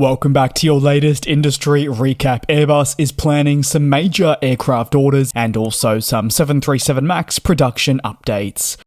Welcome back to your latest industry recap. Airbus is planning some major aircraft orders and also some 737 MAX production updates.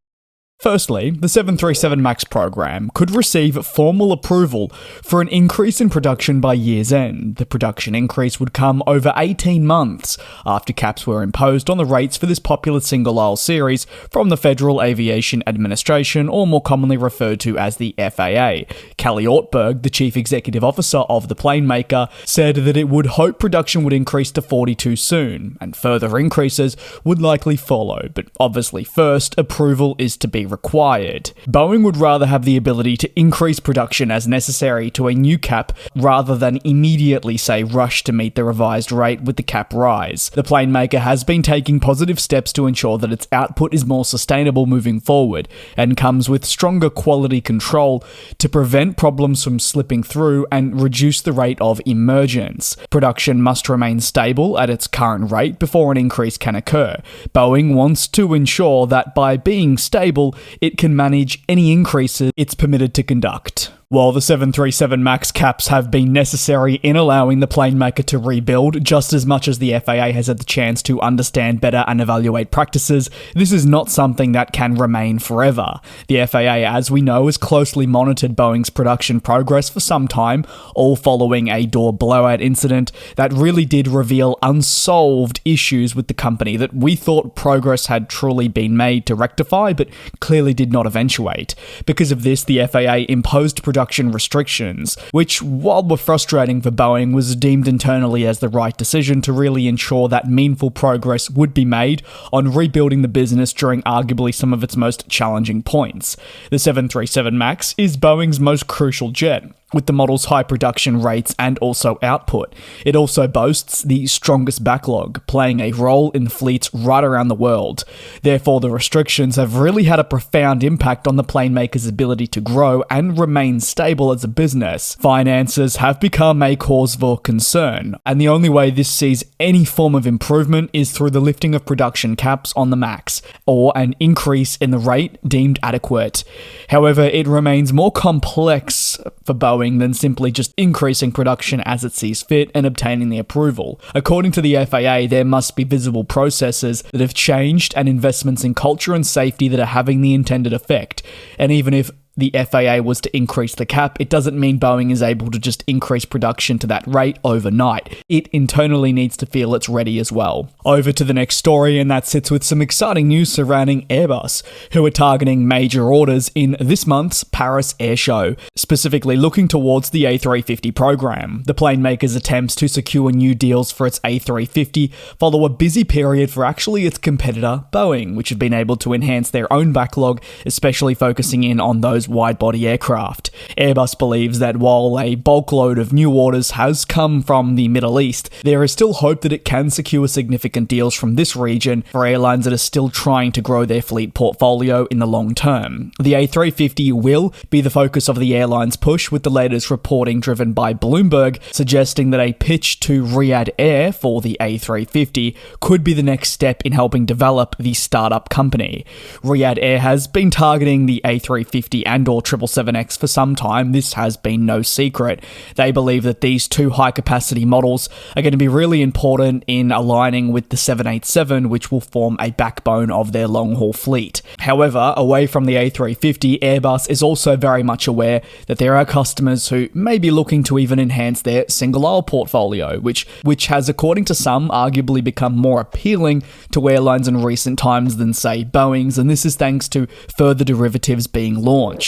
Firstly, the 737 MAX program could receive formal approval for an increase in production by year's end. The production increase would come over 18 months after caps were imposed on the rates for this popular single-aisle series from the Federal Aviation Administration, or more commonly referred to as the FAA. Kelly Ortberg, the chief executive officer of the plane maker, said that it would hope production would increase to 42 soon, and further increases would likely follow, but obviously first, approval is to be required. Boeing would rather have the ability to increase production as necessary to a new cap rather than immediately, say, rush to meet the revised rate with the cap rise. The plane maker has been taking positive steps to ensure that its output is more sustainable moving forward and comes with stronger quality control to prevent problems from slipping through and reduce the rate of emergence. Production must remain stable at its current rate before an increase can occur. Boeing wants to ensure that by being stable, it can manage any increases it's permitted to conduct. While the 737 MAX caps have been necessary in allowing the plane maker to rebuild just as much as the FAA has had the chance to understand better and evaluate practices, this is not something that can remain forever. The FAA, as we know, has closely monitored Boeing's production progress for some time, all following a door blowout incident that really did reveal unsolved issues with the company that we thought progress had truly been made to rectify, but clearly did not eventuate. Because of this, the FAA imposed production restrictions, which, while were frustrating for Boeing, was deemed internally as the right decision to really ensure that meaningful progress would be made on rebuilding the business during arguably some of its most challenging points. The 737 MAX is Boeing's most crucial jet, with the model's high production rates and also output. It also boasts the strongest backlog, playing a role in fleets right around the world. Therefore, the restrictions have really had a profound impact on the plane maker's ability to grow and remain stable as a business. Finances have become a cause for concern, and the only way this sees any form of improvement is through the lifting of production caps on the MAX, or an increase in the rate deemed adequate. However, it remains more complex for Boeing than simply just increasing production as it sees fit and obtaining the approval. According to the FAA, there must be visible processes that have changed and investments in culture and safety that are having the intended effect. And even if the FAA was to increase the cap, it doesn't mean Boeing is able to just increase production to that rate overnight. It internally needs to feel it's ready as well. Over to the next story, and that sits with some exciting news surrounding Airbus, who are targeting major orders in this month's Paris Air Show, specifically looking towards the A350 program. The plane maker's attempts to secure new deals for its A350 follow a busy period for actually its competitor, Boeing, which have been able to enhance their own backlog, especially focusing in on those wide-body aircraft. Airbus believes that while a bulk load of new orders has come from the Middle East, there is still hope that it can secure significant deals from this region for airlines that are still trying to grow their fleet portfolio in the long term. The A350 will be the focus of the airline's push, with the latest reporting driven by Bloomberg suggesting that a pitch to Riyadh Air for the A350 could be the next step in helping develop the startup company. Riyadh Air has been targeting the A350 and or 777X for some time. This has been no secret. They believe that these two high-capacity models are going to be really important in aligning with the 787, which will form a backbone of their long-haul fleet. However, away from the A350, Airbus is also very much aware that there are customers who may be looking to even enhance their single-aisle portfolio, which has, according to some, arguably become more appealing to airlines in recent times than, say, Boeing's, and this is thanks to further derivatives being launched.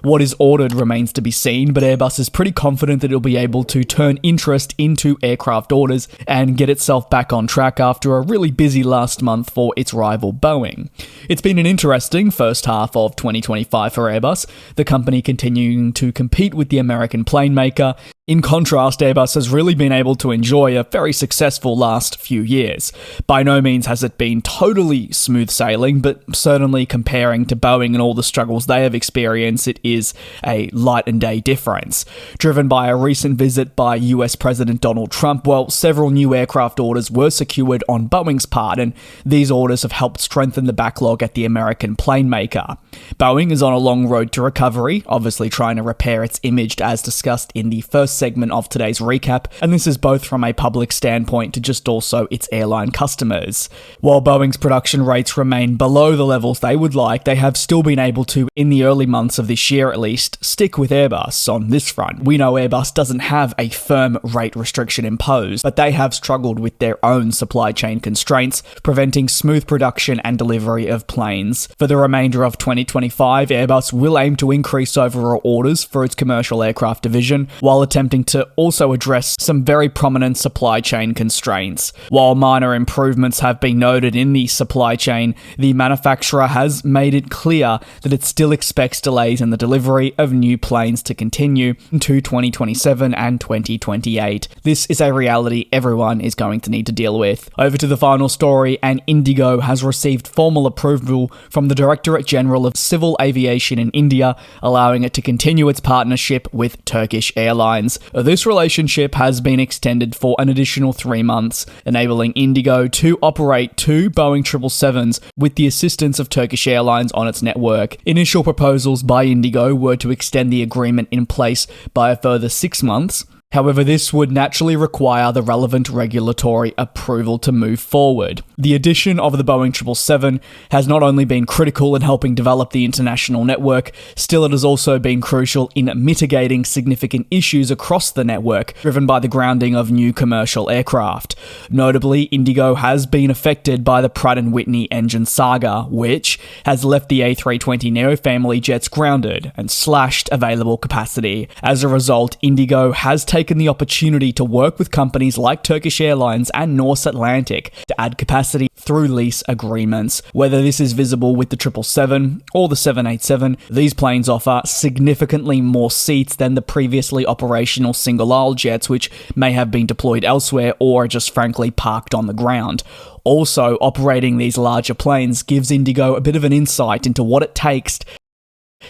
What is ordered remains to be seen, but Airbus is pretty confident that it'll be able to turn interest into aircraft orders and get itself back on track after a really busy last month for its rival Boeing. It's been an interesting first half of 2025 for Airbus, the company continuing to compete with the American plane maker. In contrast, Airbus has really been able to enjoy a very successful last few years. By no means has it been totally smooth sailing, but certainly comparing to Boeing and all the struggles they have experienced, it is a light and day difference. Driven by a recent visit by US President Donald Trump, well, several new aircraft orders were secured on Boeing's part, and these orders have helped strengthen the backlog at the American plane maker. Boeing is on a long road to recovery, obviously trying to repair its image as discussed in the first segment of today's recap, and this is both from a public standpoint to just also its airline customers. While Boeing's production rates remain below the levels they would like, they have still been able to, in the early months of this year at least, stick with Airbus on this front. We know Airbus doesn't have a firm rate restriction imposed, but they have struggled with their own supply chain constraints, preventing smooth production and delivery of planes. For the remainder of 2025, Airbus will aim to increase overall orders for its commercial aircraft division, while attempting to also address some very prominent supply chain constraints. While minor improvements have been noted in the supply chain, the manufacturer has made it clear that it still expects delays in the delivery of new planes to continue into 2027 and 2028. This is a reality everyone is going to need to deal with. Over to the final story, and IndiGo has received formal approval from the Directorate General of Civil Aviation in India, allowing it to continue its partnership with Turkish Airlines. This relationship has been extended for an additional 3 months, enabling IndiGo to operate 2 Boeing 777s with the assistance of Turkish Airlines on its network. Initial proposals by IndiGo were to extend the agreement in place by a further 6 months. However, this would naturally require the relevant regulatory approval to move forward. The addition of the Boeing 777 has not only been critical in helping develop the international network, still it has also been crucial in mitigating significant issues across the network, driven by the grounding of new commercial aircraft. Notably, IndiGo has been affected by the Pratt & Whitney engine saga, which has left the A320neo family jets grounded and slashed available capacity. As a result, IndiGo has taken the opportunity to work with companies like Turkish Airlines and Norse Atlantic to add capacity through lease agreements. Whether this is visible with the 777 or the 787, these planes offer significantly more seats than the previously operational single-aisle jets, which may have been deployed elsewhere or just frankly parked on the ground. Also, operating these larger planes gives IndiGo a bit of an insight into what it takes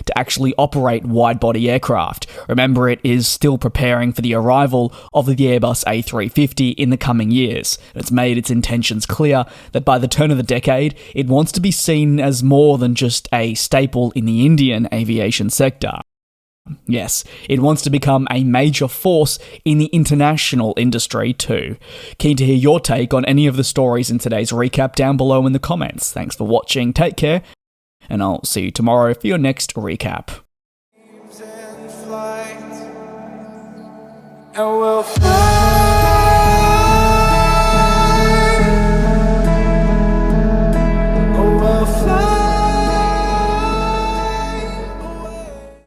to actually operate wide-body aircraft. Remember, it is still preparing for the arrival of the Airbus A350 in the coming years. It's made its intentions clear that by the turn of the decade, it wants to be seen as more than just a staple in the Indian aviation sector. Yes, it wants to become a major force in the international industry too. Keen to hear your take on any of the stories in today's recap down below in the comments. Thanks for watching, take care, and I'll see you tomorrow for your next recap. And we'll fly.